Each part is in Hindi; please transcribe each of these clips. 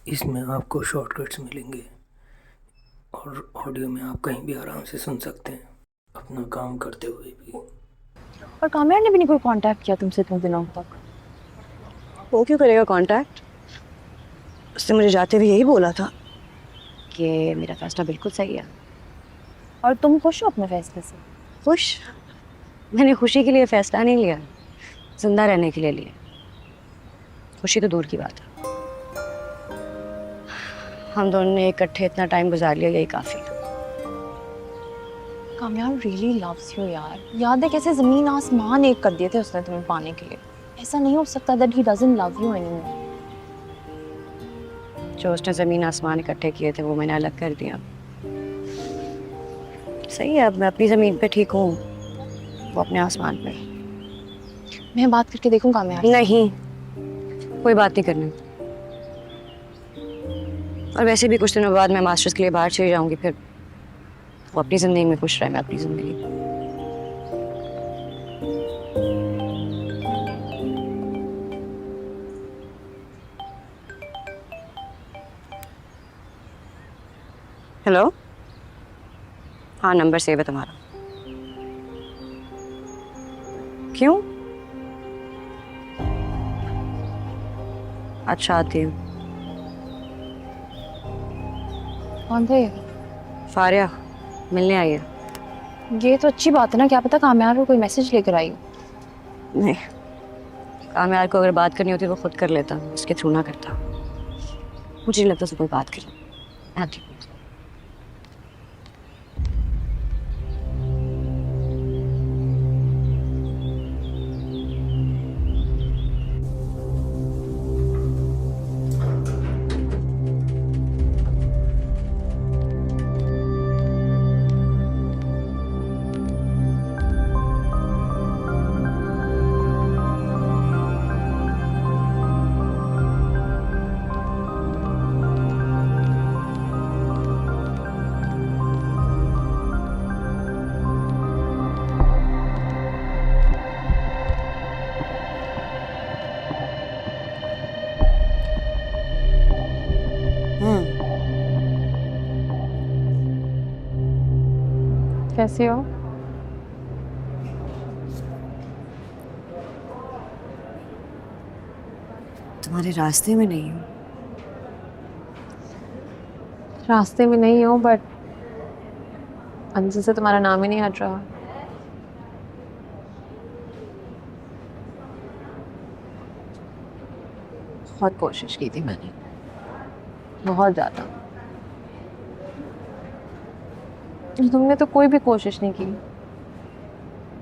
इसमें आपको शॉर्टकट्स मिलेंगे और ऑडियो में आप कहीं भी आराम से सुन सकते हैं, अपना काम करते हुए भी। पर काम्या ने भी नहीं कोई कांटेक्ट किया तुमसे इतने दिनों तक। वो क्यों करेगा कांटेक्ट? उसने मुझे जाते हुए यही बोला था कि मेरा फैसला बिल्कुल सही है। और तुम खुश हो अपने फैसले से? खुश? मैंने खुशी के लिए फैसला नहीं लिया, जिंदा रहने के लिए लिया। खुशी तो दूर की बात है। हम दोनों ने इकट्ठे इतना टाइम गुजार लिया, यही काफी है। काम्या रियली लव्स यू यार। याद है कैसे जमीन आसमान एक कर दिए थे उसने तुम्हें पाने के लिए। ऐसा नहीं हो सकता that he doesn't love you anymore. जो उसने जमीन आसमान इकट्ठे किए थे वो मैंने अलग कर दिया। सही है, अब मैं अपनी जमीन पे ठीक हूँ, वो अपने आसमान पे। मैं बात करके देखूं काम्या से? नहीं, कोई बात नहीं करनी। और वैसे भी कुछ दिनों बाद मैं मास्टर्स के लिए बाहर चली जाऊंगी, फिर वो अपनी जिंदगी में खुश रहे, मैं अपनी जिंदगी। हेलो, हाँ नंबर सेव है तुम्हारा। क्यों? अच्छा, आती हूँ। कौन थे? फारिया मिलने आई है। ये तो अच्छी बात है ना, क्या पता काम्या को कोई मैसेज लेकर आई हो। नहीं, कामयार को अगर बात करनी होती तो वो खुद कर लेता, इसके थ्रू ना करता। मुझे नहीं लगता उससे कोई बात करे। आती हूँ। कैसे हो? तुम्हारे रास्ते में नहीं हूँ। रास्ते में नहीं हो बट अंजू से तुम्हारा नाम ही नहीं हट रहा। बहुत कोशिश की थी मैंने, बहुत ज्यादा। तुमने तो कोई भी कोशिश नहीं की,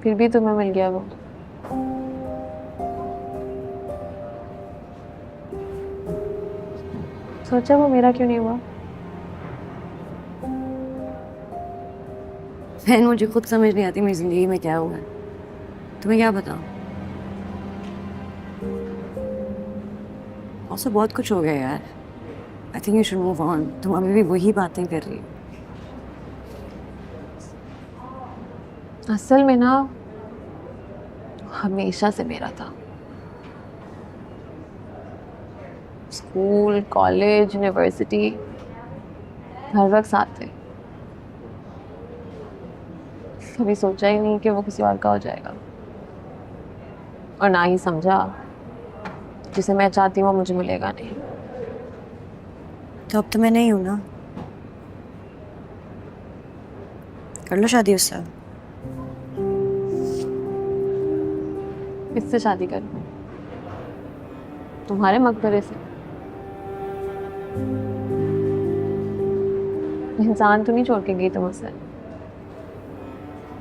फिर भी तुम्हें मिल गया वो। सोचा वो मेरा क्यों नहीं हुआ? बहन, मुझे खुद समझ नहीं आती मेरी जिंदगी में क्या हुआ है। तुम्हें क्या बताऊं? और बहुत कुछ हो गया यार। I think you should move on. तुम अभी भी वही बातें कर रही हो। असल में ना हमेशा से मेरा था। स्कूल, कॉलेज, यूनिवर्सिटी, हर वक्त साथ थे। कभी सोचा ही नहीं कि वो किसी और का हो जाएगा, और ना ही समझा जिसे मैं चाहती हूँ वो मुझे मिलेगा नहीं। तो अब तो मैं नहीं हूं ना। कर लो शादी उससे। किससे शादी करूँ? तुम्हारे मकबरे से? इंसान तो नहीं छोड़ के गई तुम उसे।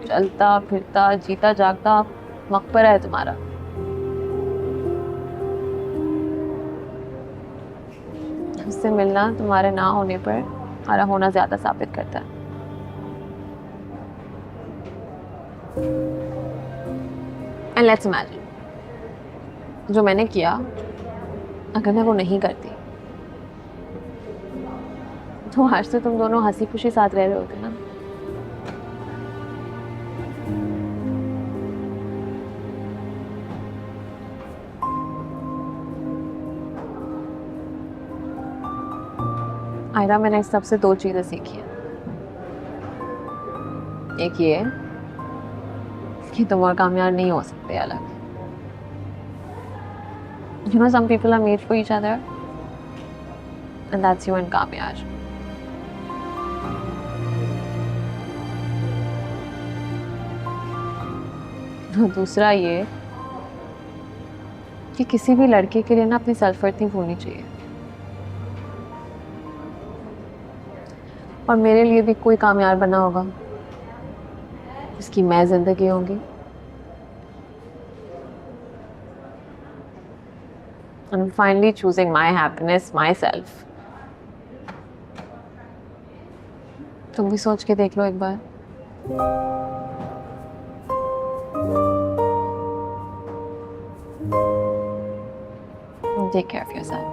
चलता फिरता जीता जागता मकबरा है तुम्हारा। उससे मिलना तुम्हारे ना होने पर हमारा होना ज्यादा साबित करता है। एंड लेट्स इमेजिन जो मैंने किया, अगर मैं वो नहीं करती तो आज से तुम दोनों हंसी खुशी साथ रह रहे होते ना। आयरा, मैंने इस सबसे दो चीज़ें सीखी हैं। एक ये कि तुम और कामयाब नहीं हो सकते अलग। You know, some people are made for each other, and that's you and कामयाब। दूसरा ये कि किसी भी लड़के के लिए ना अपनी सेल्फ वर्थ नहीं भूलनी चाहिए। और मेरे लिए भी कोई कामयाब बना होगा जिसकी मैं जिंदगी होंगी। I'm finally choosing my happiness myself. तुम भी सोच के देख लो एक बार। Take care of yourself.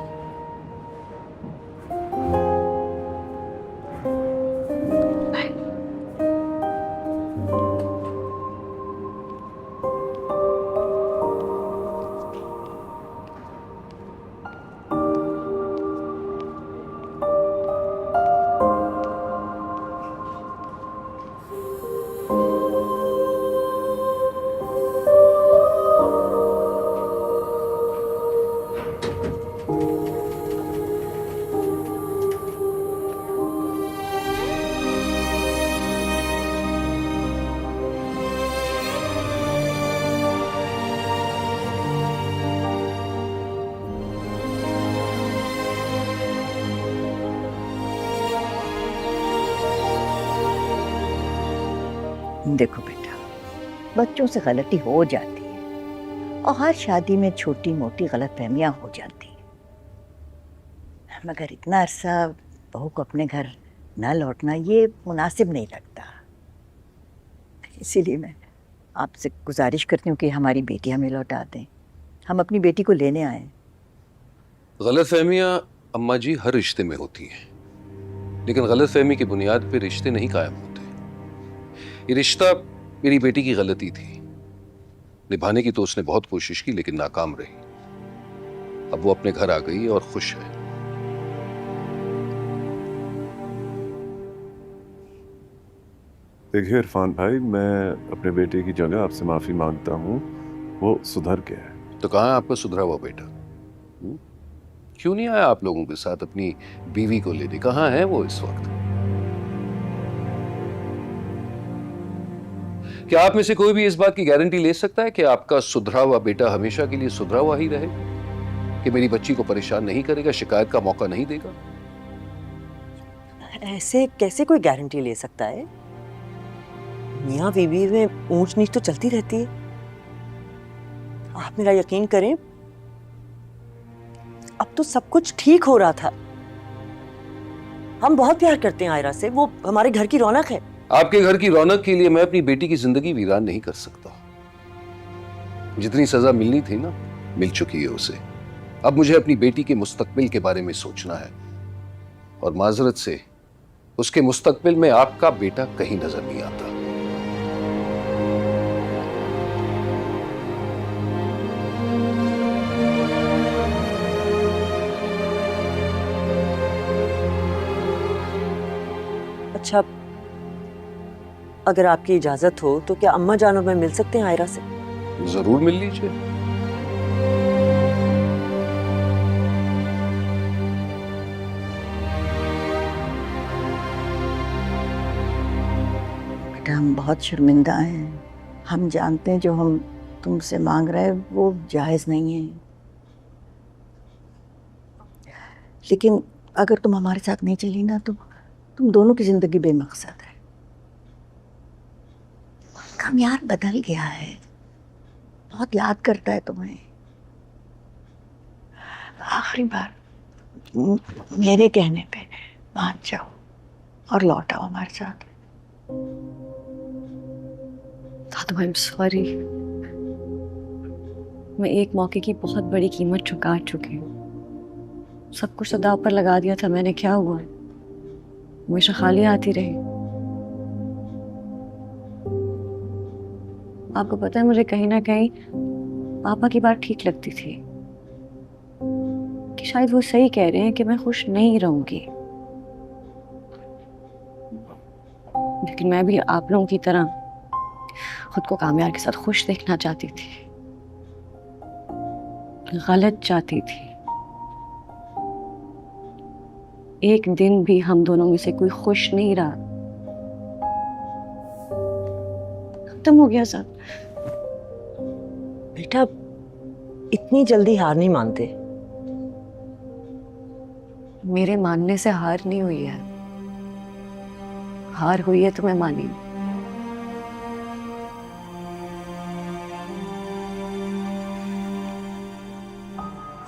Bye. देखो बेटा, बच्चों से गलती हो जाती है और हर शादी में छोटी मोटी गलतफहमियां हो जाती हैं, मगर इतना अरसा बहू को अपने घर न लौटना ये मुनासिब नहीं लगता। इसीलिए मैं आपसे गुजारिश करती हूँ कि हमारी बेटी हमें लौटा दें। हम अपनी बेटी को लेने आए। गलतफहमियां अम्मा जी हर रिश्ते में होती हैं, लेकिन गलतफहमी की बुनियाद पर रिश्ते नहीं कायम होते। ये रिश्ता मेरी बेटी की गलती थी, निभाने की तो उसने बहुत कोशिश की लेकिन नाकाम रही। अब वो अपने घर आ गई और खुश है। देखिए इरफान भाई, मैं अपने बेटे की जगह आपसे माफी मांगता हूँ। वो सुधर गया है। तो कहाँ है आपका सुधरा हुआ बेटा? क्यों नहीं आया आप लोगों के साथ अपनी बीवी को लेने? कहाँ है वो इस वक्त? क्या आप में से कोई भी इस बात की गारंटी ले सकता है कि आपका सुधरा हुआ बेटा हमेशा के लिए सुधरा हुआ ही रहे, कि मेरी बच्ची को परेशान नहीं करेगा, शिकायत का मौका नहीं देगा? ऐसे कैसे कोई गारंटी ले सकता है? मियाँ बीवी में ऊंच नीच तो चलती रहती है। आप मेरा यकीन करें, अब तो सब कुछ ठीक हो रहा था। हम बहुत प्यार करते हैं आयरा से, वो हमारे घर की रौनक है। आपके घर की रौनक के लिए मैं अपनी बेटी की जिंदगी वीरान नहीं कर सकता। जितनी सजा मिलनी थी ना, मिल चुकी है उसे। अब मुझे अपनी बेटी के मुस्तकबिल के बारे में सोचना है, और माजरत से उसके मुस्तकबिल में आपका बेटा कहीं नजर नहीं आता। अच्छा, अगर आपकी इजाजत हो तो क्या अम्मा जान और मैं मिल सकते हैं आयरा से? जरूर मिल लीजिए। बेटा, हम बहुत शर्मिंदा हैं। हम जानते हैं जो हम तुमसे मांग रहे हैं वो जायज़ नहीं है, लेकिन अगर तुम हमारे साथ नहीं चली ना तो तुम दोनों की जिंदगी बेमकसद है। कामयाब बदल गया है, बहुत याद करता है तुम्हें। आखिरी बार मेरे कहने पे मान जाओ और लौट आओ हमारे साथ। दादू, आई एम सॉरी। मैं एक मौके की बहुत बड़ी कीमत चुका चुकी हूँ। सब कुछ तो दाव पर लगा दिया था मैंने। क्या हुआ? हमेशा खाली आती रही। आपको पता है, मुझे कहीं ना कहीं पापा की बात ठीक लगती थी कि शायद वो सही कह रहे हैं कि मैं खुश नहीं रहूंगी। लेकिन मैं भी आप लोगों की तरह खुद को कामयार के साथ खुश देखना चाहती थी, गलत चाहती थी। एक दिन भी हम दोनों में से कोई खुश नहीं रहा, खत्म हो गया सब। बेटा इतनी जल्दी हार नहीं मानते। मेरे मानने से हार नहीं हुई है, हार हुई है तो मैं मानी।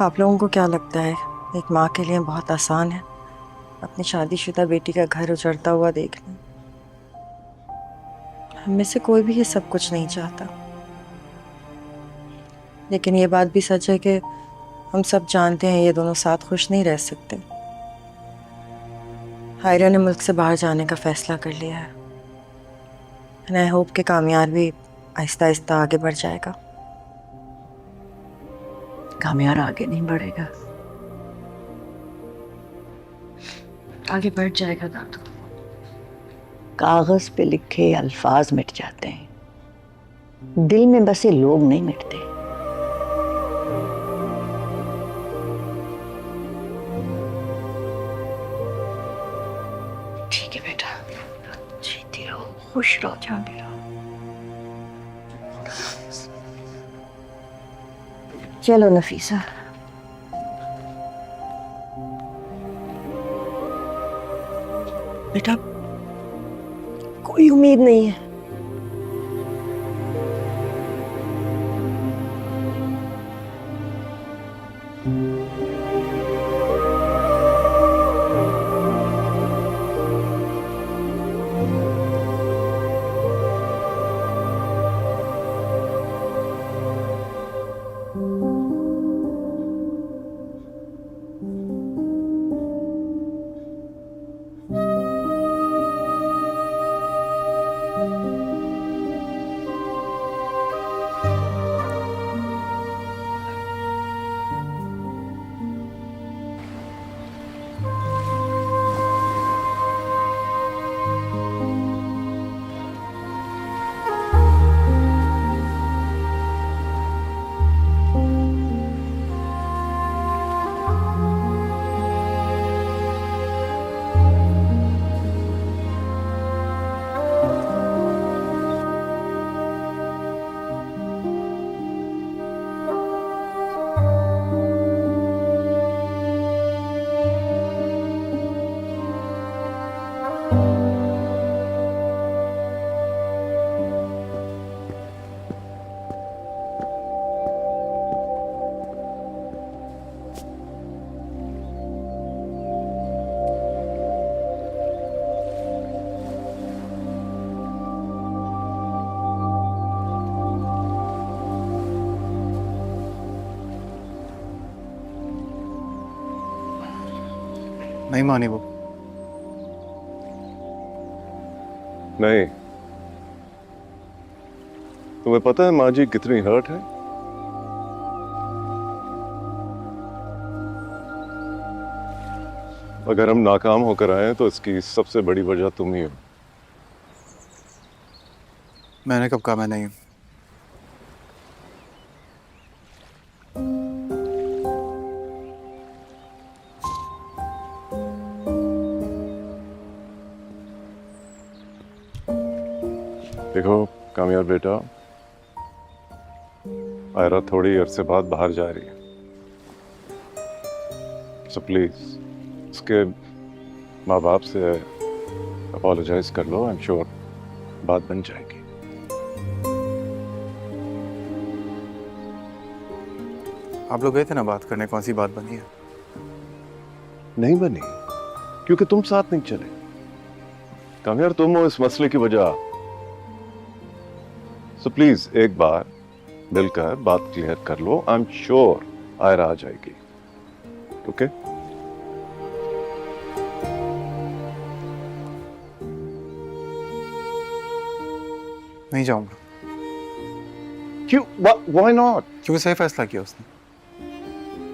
आप लोगों को क्या लगता है एक माँ के लिए बहुत आसान है अपनी शादीशुदा बेटी का घर उजड़ता हुआ देखना? हम में से कोई भी ये सब कुछ नहीं चाहता, लेकिन ये बात भी सच है कि हम सब जानते हैं ये दोनों साथ खुश नहीं रह सकते। हायरा ने मुल्क से बाहर जाने का फैसला कर लिया है एंड आई होप कि कामयार भी आहिस्ता आहिस्ता आगे बढ़ जाएगा। कामयार आगे नहीं बढ़ेगा, आगे बढ़ जाएगा दादू। कागज पे लिखे अल्फाज मिट जाते हैं, दिल में बसे लोग नहीं मिटते। ठीक है बेटा, जीती रहो, खुश रहो, जाने रहो। चलो नफीसा। बेटा कोई उम्मीद नहीं है। नहीं मानी वो। नहीं, तुम्हें पता है माँ जी कितनी हर्ट है? अगर हम नाकाम होकर आए तो इसकी सबसे बड़ी वजह तुम ही हो। मैंने कब कहा मैं नहीं हूं? देखो कामयाब बेटा, आयरा थोड़ी अरसे बाद बाहर जा रही है, सो प्लीज उसके माँ बाप से अपोलोजाइज कर लो। आई एम श्योर बात बन जाएगी। आप लोग गए थे ना बात करने, कौन सी बात बनी है? नहीं बनी क्योंकि तुम साथ नहीं चले। कामयाब तुम हो इस मसले की वजह। सो प्लीज एक बार मिलकर बात क्लियर कर लो। आई एम श्योर आयरा आ जाएगी। ओके? नहीं जाऊंगा। क्यों? Why not? क्योंकि सही फैसला किया उसने,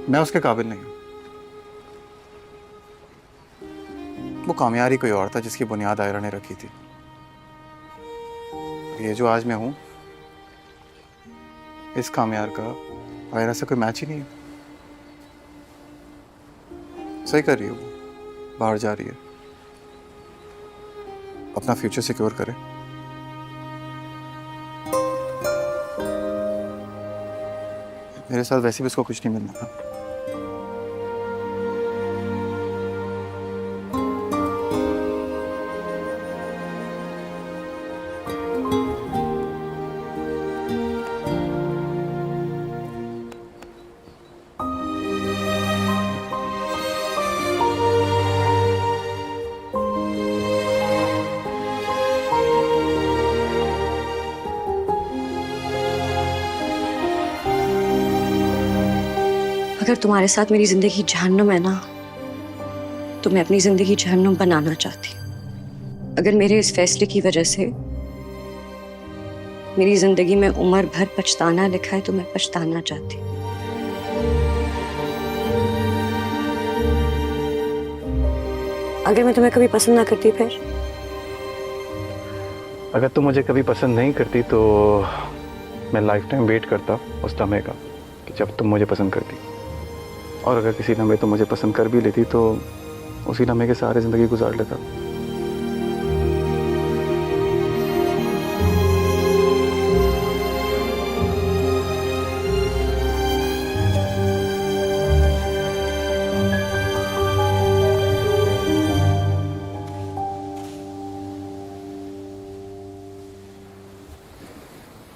मैं उसके काबिल नहीं हूं। वो कामयारी कोई और था जिसकी बुनियाद आयरा ने रखी थी। ये जो आज मैं हूँ, इस कामयार का आयरा से कोई मैच ही नहीं है। सही कर रही है वो, बाहर जा रही है, अपना फ्यूचर सिक्योर करे। मेरे साथ वैसे भी उसको कुछ नहीं मिलना था। अगर तुम्हारे साथ मेरी जिंदगी जहन्नुम है ना, तो मैं अपनी जिंदगी जहन्नुम बनाना चाहती। अगर मेरे इस फैसले की वजह से मेरी जिंदगी में उम्र भर पछताना लिखा है, तो मैं पछताना चाहती। अगर मैं तुम्हें कभी पसंद ना करती फिर? अगर तुम मुझे कभी पसंद नहीं करती तो मैं लाइफ टाइम वेट करता उस लम्हे का कि जब तुम मुझे पसंद करती, और अगर किसी लम्हे तुम मुझे पसंद कर भी लेती तो उसी लम्हे के सारे ज़िंदगी गुजार लेता।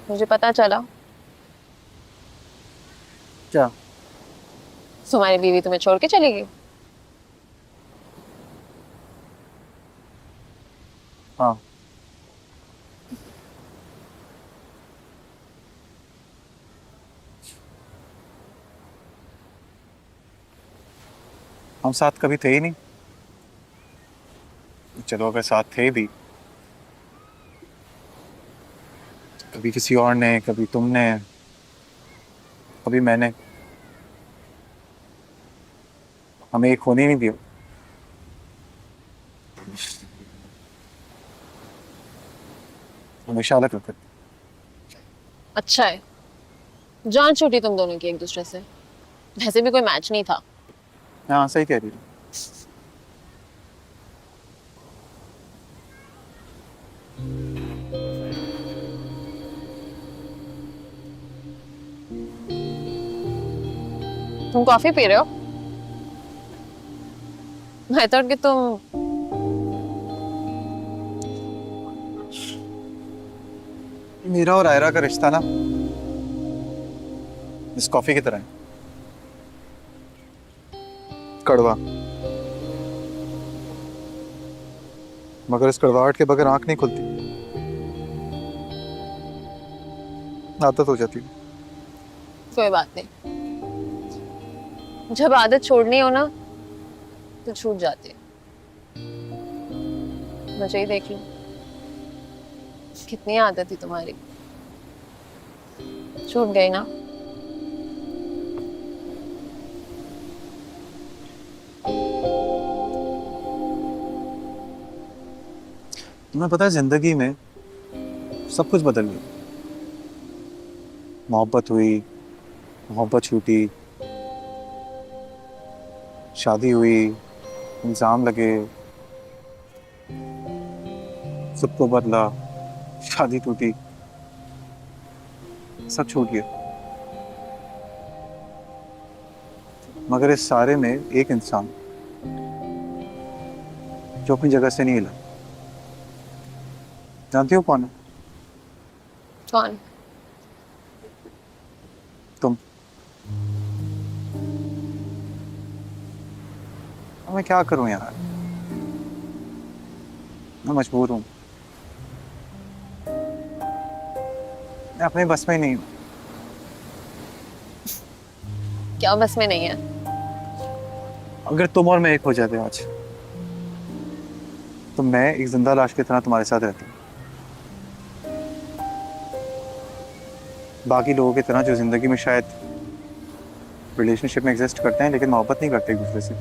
मुझे पता चला क्या? तुम्हारी बीवी तुम्हें छोड़ के चली गई। हाँ, हम साथ कभी थे ही नहीं। चलो अगर साथ थे भी, कभी किसी और ने, कभी तुमने, कभी मैंने, हमें एक होने नहीं दिया। हमेशा अलग रखते। अच्छा है, जान छूटी तुम दोनों की एक दूसरे से। वैसे भी कोई मैच नहीं था। हाँ सही कह रही हो। तुम कॉफी पी रहे हो? I thought कि तुम मेरा और आयरा का रिश्ता ना इस कॉफी की तरह है, कड़वा। मगर इस कड़वाहट के बगैर आंख नहीं खुलती, आदत हो जाती है। कोई बात नहीं, जब आदत छोड़नी हो ना तो छूट जाती है। मुझे ही देख लो, कितनी आदत थी तुम्हारी, छूट गई ना। तुम्हें पता है जिंदगी में सब कुछ बदल गया। मोहब्बत हुई, मोहब्बत छूटी, शादी हुई, इल्जाम लगे, सबको बदला, शादी टूटी, सब छूट गया। मगर इस सारे में एक इंसान जो अपनी जगह से नहीं हिला। जानती हो कौन है? कौन? तुम। मैं क्या करूं यार, मैं मजबूर हूं, मैं अपने बस में नहीं हूं। क्या बस में नहीं है? अगर तुम और मैं एक हो जाते आज, तो मैं एक जिंदा लाश की तरह तुम्हारे साथ रहती। बाकी लोगों की तरह जो जिंदगी में शायद रिलेशनशिप में एग्जिस्ट करते हैं लेकिन मोहब्बत नहीं करते एक दूसरे से,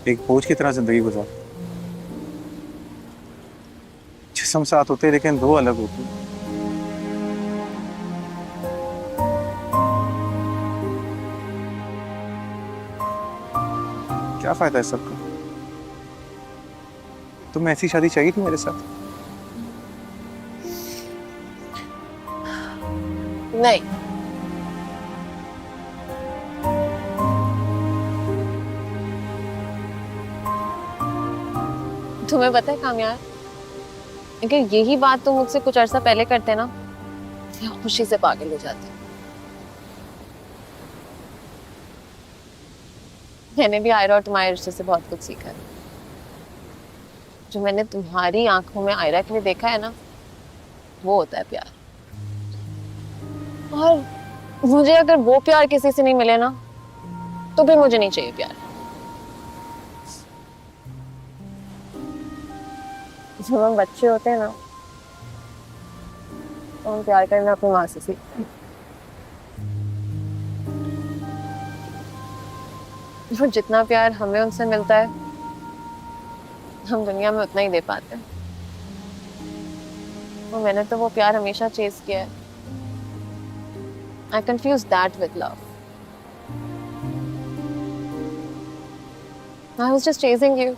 एक बोझ की तरह जिंदगी गुजार। जिस्म साथ होते लेकिन दो अलग होते। क्या फायदा है सबका? तुम्हें ऐसी शादी चाहिए थी मेरे साथ? नहीं, तुम्हें पता है कामयाब, अगर यही बात तुम मुझसे कुछ अर्सा पहले करते ना, मैं खुशी से पागल हो जाती। मैंने भी आयरा और तुम्हारे रिश्ते से बहुत कुछ सीखा है। जो मैंने तुम्हारी आंखों में आयरा के लिए देखा है ना, वो होता है प्यार। और मुझे अगर वो प्यार किसी से नहीं मिले ना, तो फिर मुझे नहीं चाहिए प्यार। जब हम बच्चे होते हैं ना, तो हम प्यार करना अपनी माँ से सीखते हैं। और जितना प्यार हमें उनसे मिलता है, हम दुनिया में उतना ही दे पाते हैं। और मैंने तो वो प्यार हमेशा चेज किया है। I confuse that with love. I was just chasing you.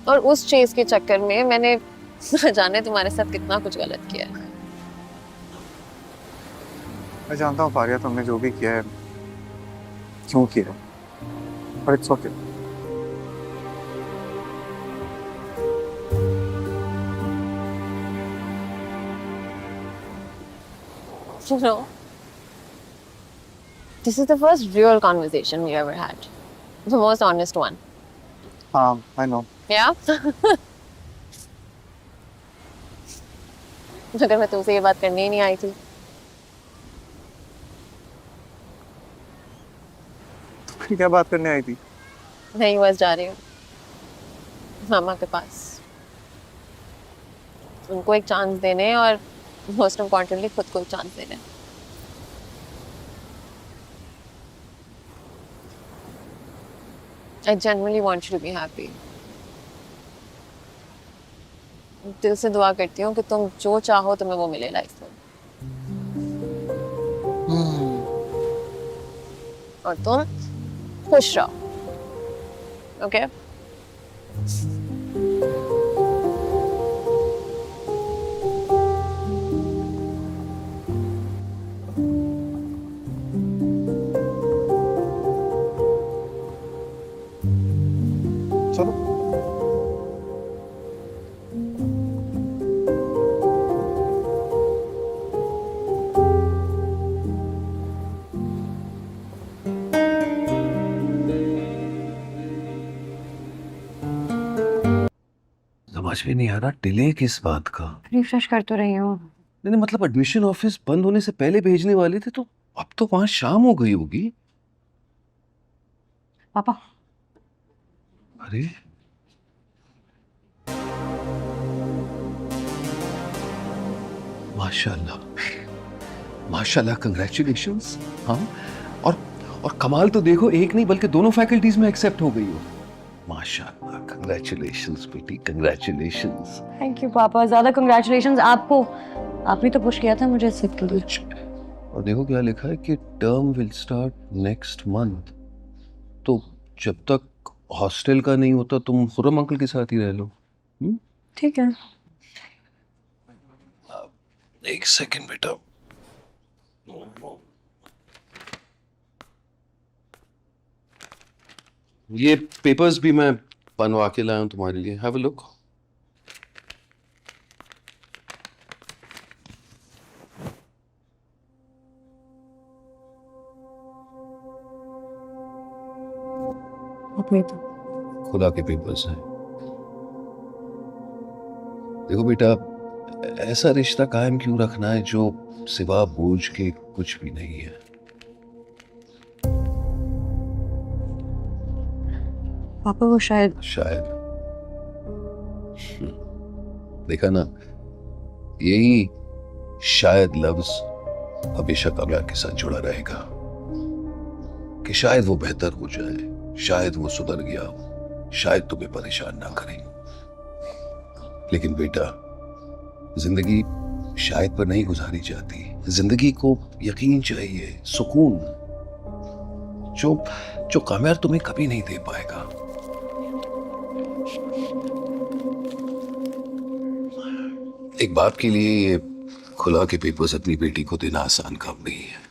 और उस चेज के चक्कर में मैंने न जाने तुम्हारे साथ कितना कुछ गलत किया है। मैं जानता हूँ फारिया, तुमने जो भी किया है क्यों किया, पर it's okay. You know, this is the first real conversation we ever had. The most honest one. हाँ, I know. Yeah? अगर मैं तुमसे ये बात करने ही नहीं आई थी, तो फिर क्या बात करने आई थी? मैं यूएस जा रही हूँ मामा के पास, उनको एक चांस देने और मोस्ट इम्पोर्टेंटली खुद को एक चांस देने। I genuinely want you to be happy. दिल से दुआ करती हूँ कि तुम जो चाहो तुम्हें वो मिले लाइफ में। और तुम खुश रहो, ओके? चलो। समझ में नहीं आ रहा डिले किस बात का। रिफ्रेश कर तो रही हूँ। नहीं मतलब एडमिशन ऑफिस बंद होने से पहले भेजने वाले थे, तो अब तो वहां शाम हो गई होगी। पापा, अरे माशाल्लाह, माशाल्लाह, कंग्रेचुलेशंस। हाँ, और कमाल तो देखो, एक नहीं बल्कि दोनों फैकल्टीज में एक्सेप्ट हो गई हो। माशाल्लाह, कंग्रेचुलेशंस बेटी, कंग्रेचुलेशंस। थैंक यू पापा, ज्यादा कंग्रेचुलेशंस आपको। आपने तो पुश किया था मुझे इस के लिए। और देखो क्या लिखा है कि term will start next month. तो जब तक हॉस्टल का नहीं होता तुम खुर्रम अंकल के साथ ही रह लो। ठीक है। एक सेकंड बेटा, ये पेपर्स भी मैं बनवा के लाया हूं तुम्हारे लिए। Have a look. अपने तो खुदा के पेपर्स हैं। देखो बेटा, ऐसा रिश्ता कायम क्यों रखना है जो सिवा बोझ के कुछ भी नहीं है। पापा वो शायद देखा ना, यही शायद लफ्ज हमेशा कामयाब के साथ जुड़ा रहेगा कि शायद वो बेहतर हो जाए, शायद वो सुधर गया हो, शायद तुम्हें परेशान ना करें। लेकिन बेटा, जिंदगी शायद पर नहीं गुजारी जाती। जिंदगी को यकीन चाहिए, सुकून, जो कामयाब तुम्हें कभी नहीं दे पाएगा। एक बाप के लिए ये खुला के पेपर्स अपनी बेटी को देना आसान काम नहीं है।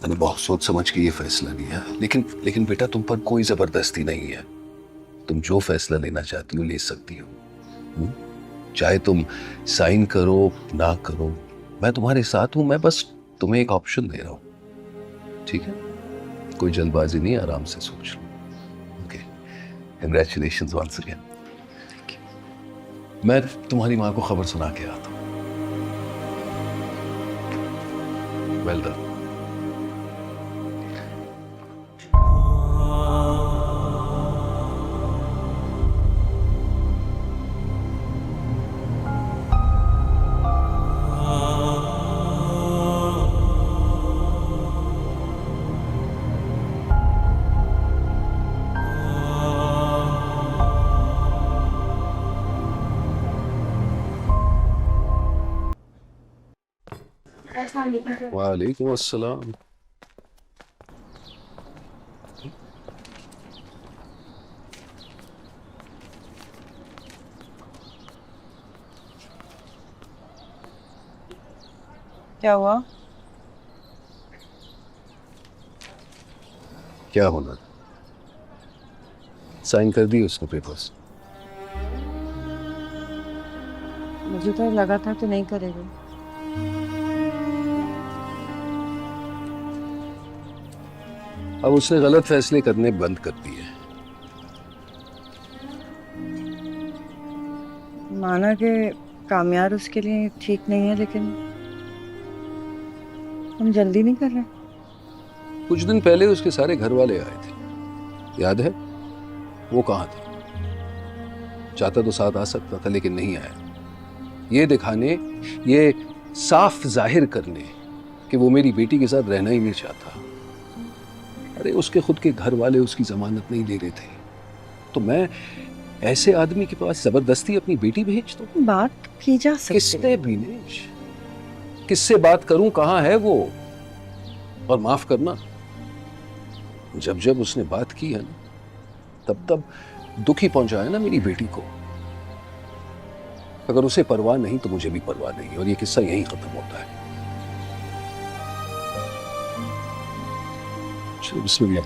मैंने बहुत सोच समझ के ये फैसला लिया, लेकिन बेटा, तुम पर कोई जबरदस्ती नहीं है। तुम जो फैसला लेना चाहती हो ले सकती हो। चाहे तुम साइन करो ना करो, मैं तुम्हारे साथ हूं। मैं बस तुम्हें एक ऑप्शन दे रहा हूं, ठीक है? कोई जल्दबाजी नहीं, आराम से सोच लो। Okay, congratulations once again. मैं तुम्हारी माँ को खबर सुना के आता हूँ। Well done. वालेकुम अस्सलाम। क्या हुआ? क्या होना? साइन कर दी उसने पेपर्स। मुझे तो लगा था कि नहीं करेगी। अब उसने गलत फैसले करने बंद कर दिए। माना कि कामयाब उसके लिए ठीक नहीं है, लेकिन हम जल्दी नहीं कर रहे। कुछ दिन पहले उसके सारे घर वाले आए थे, याद है? वो कहाँ थे? चाहता तो साथ आ सकता था, लेकिन नहीं आया। ये दिखाने, ये साफ जाहिर करने कि वो मेरी बेटी के साथ रहना ही नहीं चाहता। अरे उसके खुद के घर वाले उसकी जमानत नहीं ले रहे थे, तो मैं ऐसे आदमी के पास जबरदस्ती अपनी बेटी भेज दूं? बात की जा सकती है। किससे बीनेश, किससे बात करूं? कहाँ है वो? और माफ करना, जब जब उसने बात की है ना, तब तब दुखी पहुंचाया ना मेरी बेटी को। अगर उसे परवाह नहीं तो मुझे भी परवाह नहीं, और ये किस्सा यहीं खत्म होता है। चलो बिस्मिल्लाह।